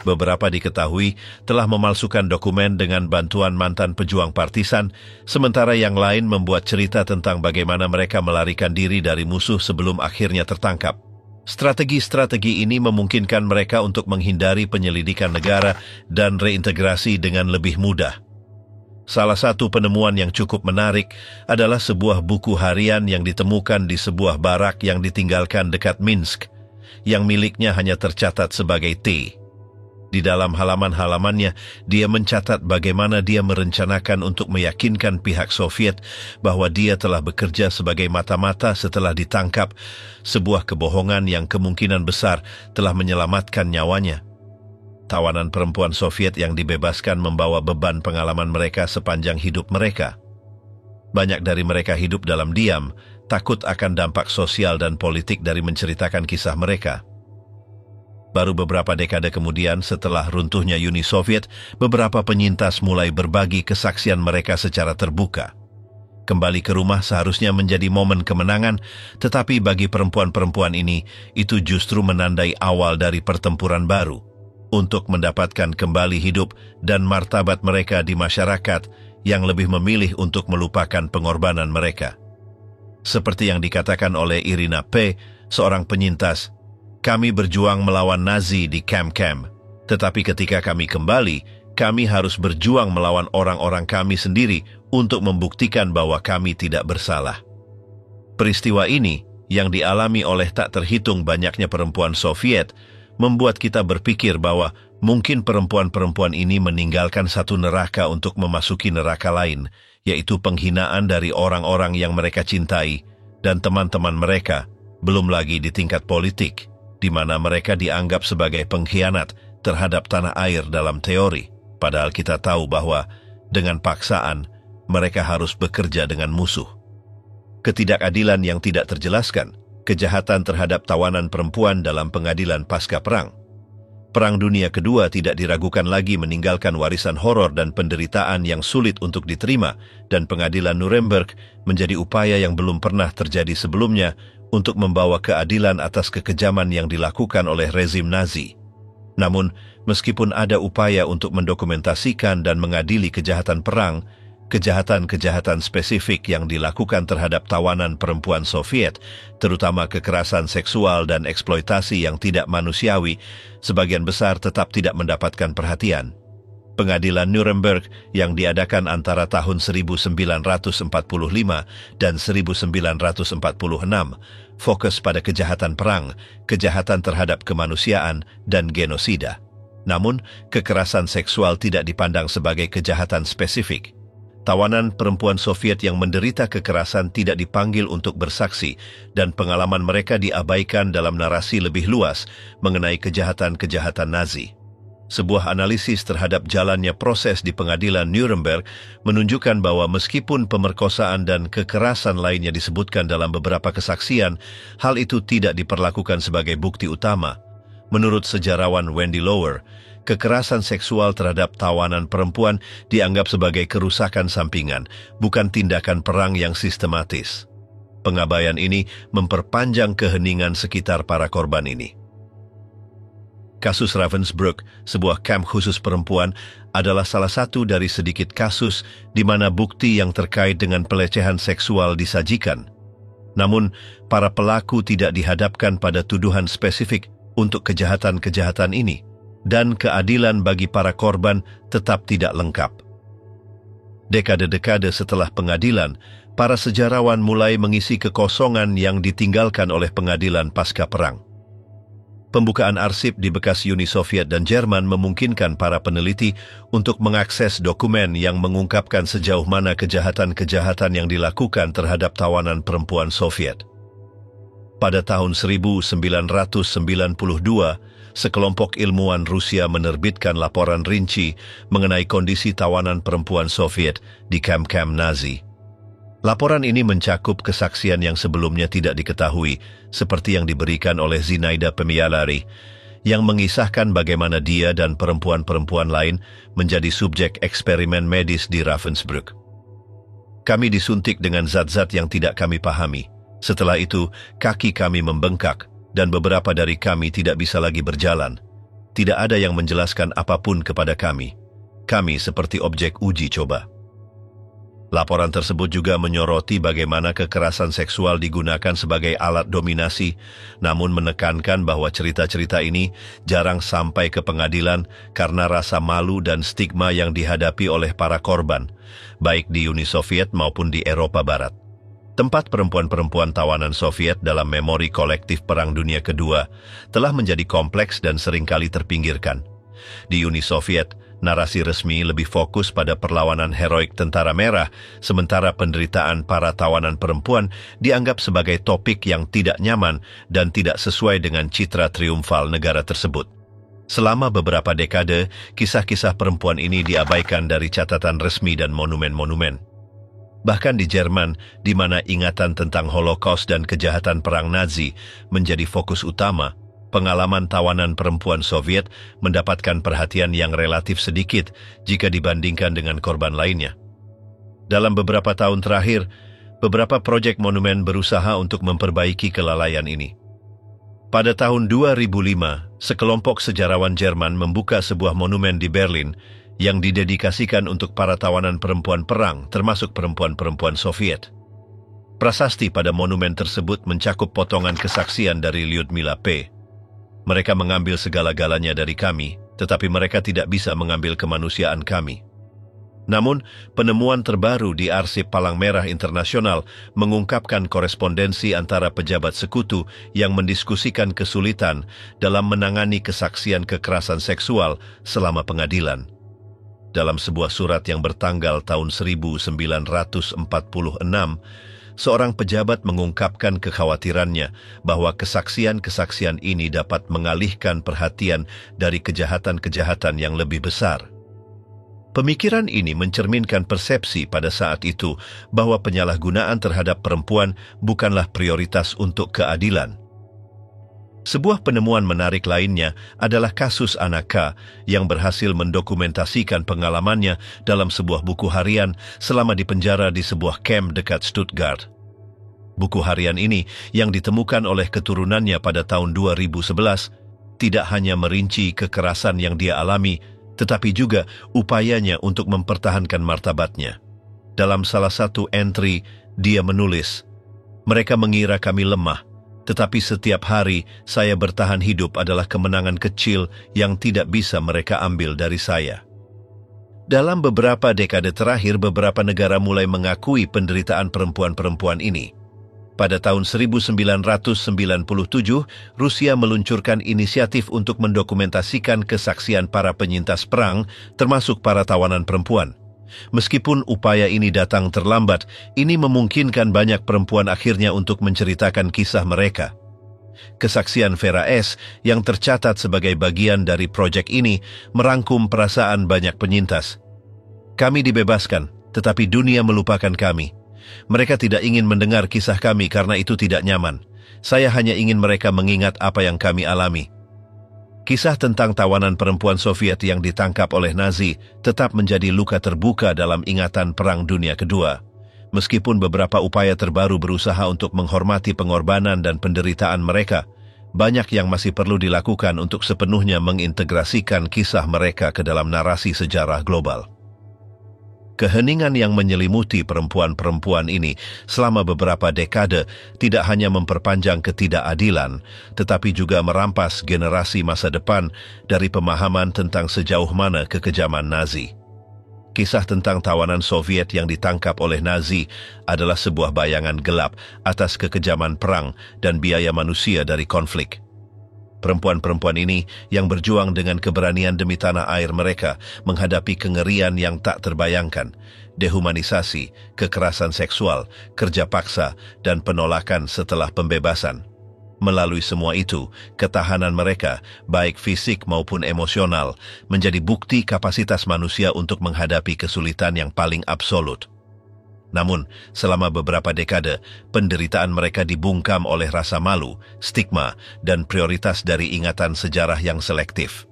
Beberapa diketahui telah memalsukan dokumen dengan bantuan mantan pejuang partisan, sementara yang lain membuat cerita tentang bagaimana mereka melarikan diri dari musuh sebelum akhirnya tertangkap. Strategi-strategi ini memungkinkan mereka untuk menghindari penyelidikan negara dan reintegrasi dengan lebih mudah. Salah satu penemuan yang cukup menarik adalah sebuah buku harian yang ditemukan di sebuah barak yang ditinggalkan dekat Minsk, yang miliknya hanya tercatat sebagai T. Di dalam halaman-halamannya, dia mencatat bagaimana dia merencanakan untuk meyakinkan pihak Soviet bahwa dia telah bekerja sebagai mata-mata setelah ditangkap, sebuah kebohongan yang kemungkinan besar telah menyelamatkan nyawanya. Tawanan perempuan Soviet yang dibebaskan membawa beban pengalaman mereka sepanjang hidup mereka. Banyak dari mereka hidup dalam diam, takut akan dampak sosial dan politik dari menceritakan kisah mereka. Baru beberapa dekade kemudian setelah runtuhnya Uni Soviet, beberapa penyintas mulai berbagi kesaksian mereka secara terbuka. Kembali ke rumah seharusnya menjadi momen kemenangan, tetapi bagi perempuan-perempuan ini, itu justru menandai awal dari pertempuran baru untuk mendapatkan kembali hidup dan martabat mereka di masyarakat yang lebih memilih untuk melupakan pengorbanan mereka. Seperti yang dikatakan oleh Irina P., seorang penyintas, "Kami berjuang melawan Nazi di kamp-kamp, tetapi ketika kami kembali, kami harus berjuang melawan orang-orang kami sendiri untuk membuktikan bahwa kami tidak bersalah." Peristiwa ini, yang dialami oleh tak terhitung banyaknya perempuan Soviet, membuat kita berpikir bahwa mungkin perempuan-perempuan ini meninggalkan satu neraka untuk memasuki neraka lain, yaitu penghinaan dari orang-orang yang mereka cintai dan teman-teman mereka, belum lagi di tingkat politik, di mana mereka dianggap sebagai pengkhianat terhadap tanah air dalam teori, padahal kita tahu bahwa dengan paksaan mereka harus bekerja dengan musuh. Ketidakadilan yang tidak terjelaskan, kejahatan terhadap tawanan perempuan dalam pengadilan pasca perang. Perang Dunia Kedua tidak diragukan lagi meninggalkan warisan horor dan penderitaan yang sulit untuk diterima, dan pengadilan Nuremberg menjadi upaya yang belum pernah terjadi sebelumnya untuk membawa keadilan atas kekejaman yang dilakukan oleh rezim Nazi. Namun, meskipun ada upaya untuk mendokumentasikan dan mengadili kejahatan perang, kejahatan-kejahatan spesifik yang dilakukan terhadap tawanan perempuan Soviet, terutama kekerasan seksual dan eksploitasi yang tidak manusiawi, sebagian besar tetap tidak mendapatkan perhatian. Pengadilan Nuremberg yang diadakan antara tahun 1945 dan 1946 fokus pada kejahatan perang, kejahatan terhadap kemanusiaan, dan genosida. Namun, kekerasan seksual tidak dipandang sebagai kejahatan spesifik. Tawanan perempuan Soviet yang menderita kekerasan tidak dipanggil untuk bersaksi, dan pengalaman mereka diabaikan dalam narasi lebih luas mengenai kejahatan-kejahatan Nazi. Sebuah analisis terhadap jalannya proses di pengadilan Nuremberg menunjukkan bahwa meskipun pemerkosaan dan kekerasan lainnya disebutkan dalam beberapa kesaksian, hal itu tidak diperlakukan sebagai bukti utama. Menurut sejarawan Wendy Lower, kekerasan seksual terhadap tawanan perempuan dianggap sebagai kerusakan sampingan, bukan tindakan perang yang sistematis. Pengabaian ini memperpanjang keheningan sekitar para korban ini. Kasus Ravensbrück, sebuah kamp khusus perempuan, adalah salah satu dari sedikit kasus di mana bukti yang terkait dengan pelecehan seksual disajikan. Namun, para pelaku tidak dihadapkan pada tuduhan spesifik untuk kejahatan-kejahatan ini, dan keadilan bagi para korban tetap tidak lengkap. Dekade-dekade setelah pengadilan, para sejarawan mulai mengisi kekosongan yang ditinggalkan oleh pengadilan pasca perang. Pembukaan arsip di bekas Uni Soviet dan Jerman memungkinkan para peneliti untuk mengakses dokumen yang mengungkapkan sejauh mana kejahatan-kejahatan yang dilakukan terhadap tawanan perempuan Soviet. Pada tahun 1992, sekelompok ilmuwan Rusia menerbitkan laporan rinci mengenai kondisi tawanan perempuan Soviet di kamp-kamp Nazi. Laporan ini mencakup kesaksian yang sebelumnya tidak diketahui, seperti yang diberikan oleh Zinaida Pemialari, yang mengisahkan bagaimana dia dan perempuan-perempuan lain menjadi subjek eksperimen medis di Ravensbrück. Kami disuntik dengan zat-zat yang tidak kami pahami. Setelah itu, kaki kami membengkak, dan beberapa dari kami tidak bisa lagi berjalan. Tidak ada yang menjelaskan apapun kepada kami. Kami seperti objek uji coba. Laporan tersebut juga menyoroti bagaimana kekerasan seksual digunakan sebagai alat dominasi, namun menekankan bahwa cerita-cerita ini jarang sampai ke pengadilan karena rasa malu dan stigma yang dihadapi oleh para korban, baik di Uni Soviet maupun di Eropa Barat. Tempat perempuan-perempuan tawanan Soviet dalam memori kolektif Perang Dunia Kedua telah menjadi kompleks dan seringkali terpinggirkan. Di Uni Soviet, narasi resmi lebih fokus pada perlawanan heroik tentara merah, sementara penderitaan para tawanan perempuan dianggap sebagai topik yang tidak nyaman dan tidak sesuai dengan citra triumfal negara tersebut. Selama beberapa dekade, kisah-kisah perempuan ini diabaikan dari catatan resmi dan monumen-monumen. Bahkan di Jerman, di mana ingatan tentang Holocaust dan kejahatan perang Nazi menjadi fokus utama, pengalaman tawanan perempuan Soviet mendapatkan perhatian yang relatif sedikit jika dibandingkan dengan korban lainnya. Dalam beberapa tahun terakhir, beberapa proyek monumen berusaha untuk memperbaiki kelalaian ini. Pada tahun 2005, sekelompok sejarawan Jerman membuka sebuah monumen di Berlin yang didedikasikan untuk para tawanan perempuan perang, termasuk perempuan-perempuan Soviet. Prasasti pada monumen tersebut mencakup potongan kesaksian dari Lyudmila P. Mereka mengambil segala-galanya dari kami, tetapi mereka tidak bisa mengambil kemanusiaan kami. Namun, penemuan terbaru di Arsip Palang Merah Internasional mengungkapkan korespondensi antara pejabat sekutu yang mendiskusikan kesulitan dalam menangani kesaksian kekerasan seksual selama pengadilan. Dalam sebuah surat yang bertanggal tahun 1946, seorang pejabat mengungkapkan kekhawatirannya bahwa kesaksian-kesaksian ini dapat mengalihkan perhatian dari kejahatan-kejahatan yang lebih besar. Pemikiran ini mencerminkan persepsi pada saat itu bahwa penyalahgunaan terhadap perempuan bukanlah prioritas untuk keadilan. Sebuah penemuan menarik lainnya adalah kasus Anaka yang berhasil mendokumentasikan pengalamannya dalam sebuah buku harian selama dipenjara di sebuah kamp dekat Stuttgart. Buku harian ini yang ditemukan oleh keturunannya pada tahun 2011 tidak hanya merinci kekerasan yang dia alami, tetapi juga upayanya untuk mempertahankan martabatnya. Dalam salah satu entry, dia menulis, "Mereka mengira kami lemah, tetapi setiap hari saya bertahan hidup adalah kemenangan kecil yang tidak bisa mereka ambil dari saya." Dalam beberapa dekade terakhir, beberapa negara mulai mengakui penderitaan perempuan-perempuan ini. Pada tahun 1997, Rusia meluncurkan inisiatif untuk mendokumentasikan kesaksian para penyintas perang, termasuk para tawanan perempuan. Meskipun upaya ini datang terlambat, ini memungkinkan banyak perempuan akhirnya untuk menceritakan kisah mereka. Kesaksian Vera S. yang tercatat sebagai bagian dari proyek ini merangkum perasaan banyak penyintas. "Kami dibebaskan, tetapi dunia melupakan kami. Mereka tidak ingin mendengar kisah kami karena itu tidak nyaman. Saya hanya ingin mereka mengingat apa yang kami alami." Kisah tentang tawanan perempuan Soviet yang ditangkap oleh Nazi tetap menjadi luka terbuka dalam ingatan Perang Dunia Kedua. Meskipun beberapa upaya terbaru berusaha untuk menghormati pengorbanan dan penderitaan mereka, banyak yang masih perlu dilakukan untuk sepenuhnya mengintegrasikan kisah mereka ke dalam narasi sejarah global. Keheningan yang menyelimuti perempuan-perempuan ini selama beberapa dekade tidak hanya memperpanjang ketidakadilan, tetapi juga merampas generasi masa depan dari pemahaman tentang sejauh mana kekejaman Nazi. Kisah tentang tawanan Soviet yang ditangkap oleh Nazi adalah sebuah bayangan gelap atas kekejaman perang dan biaya manusia dari konflik. Perempuan-perempuan ini yang berjuang dengan keberanian demi tanah air mereka menghadapi kengerian yang tak terbayangkan, dehumanisasi, kekerasan seksual, kerja paksa, dan penolakan setelah pembebasan. Melalui semua itu, ketahanan mereka, baik fisik maupun emosional, menjadi bukti kapasitas manusia untuk menghadapi kesulitan yang paling absolut. Namun, selama beberapa dekade, penderitaan mereka dibungkam oleh rasa malu, stigma, dan prioritas dari ingatan sejarah yang selektif.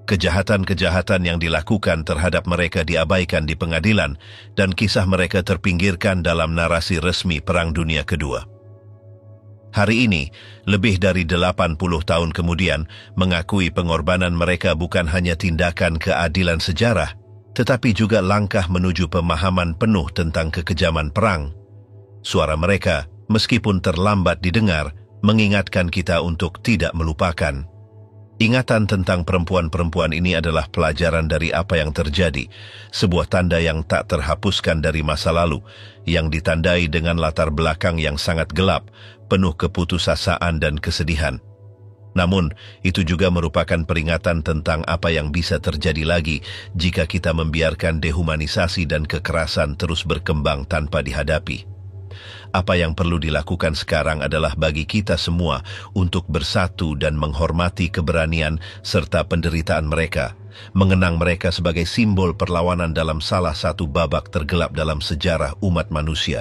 Kejahatan-kejahatan yang dilakukan terhadap mereka diabaikan di pengadilan, dan kisah mereka terpinggirkan dalam narasi resmi Perang Dunia Kedua. Hari ini, lebih dari 80 tahun kemudian, mengakui pengorbanan mereka bukan hanya tindakan keadilan sejarah, tetapi juga langkah menuju pemahaman penuh tentang kekejaman perang. Suara mereka, meskipun terlambat didengar, mengingatkan kita untuk tidak melupakan. Ingatan tentang perempuan-perempuan ini adalah pelajaran dari apa yang terjadi, sebuah tanda yang tak terhapuskan dari masa lalu, yang ditandai dengan latar belakang yang sangat gelap, penuh keputusasaan dan kesedihan. Namun, itu juga merupakan peringatan tentang apa yang bisa terjadi lagi jika kita membiarkan dehumanisasi dan kekerasan terus berkembang tanpa dihadapi. Apa yang perlu dilakukan sekarang adalah bagi kita semua untuk bersatu dan menghormati keberanian serta penderitaan mereka, mengenang mereka sebagai simbol perlawanan dalam salah satu babak tergelap dalam sejarah umat manusia.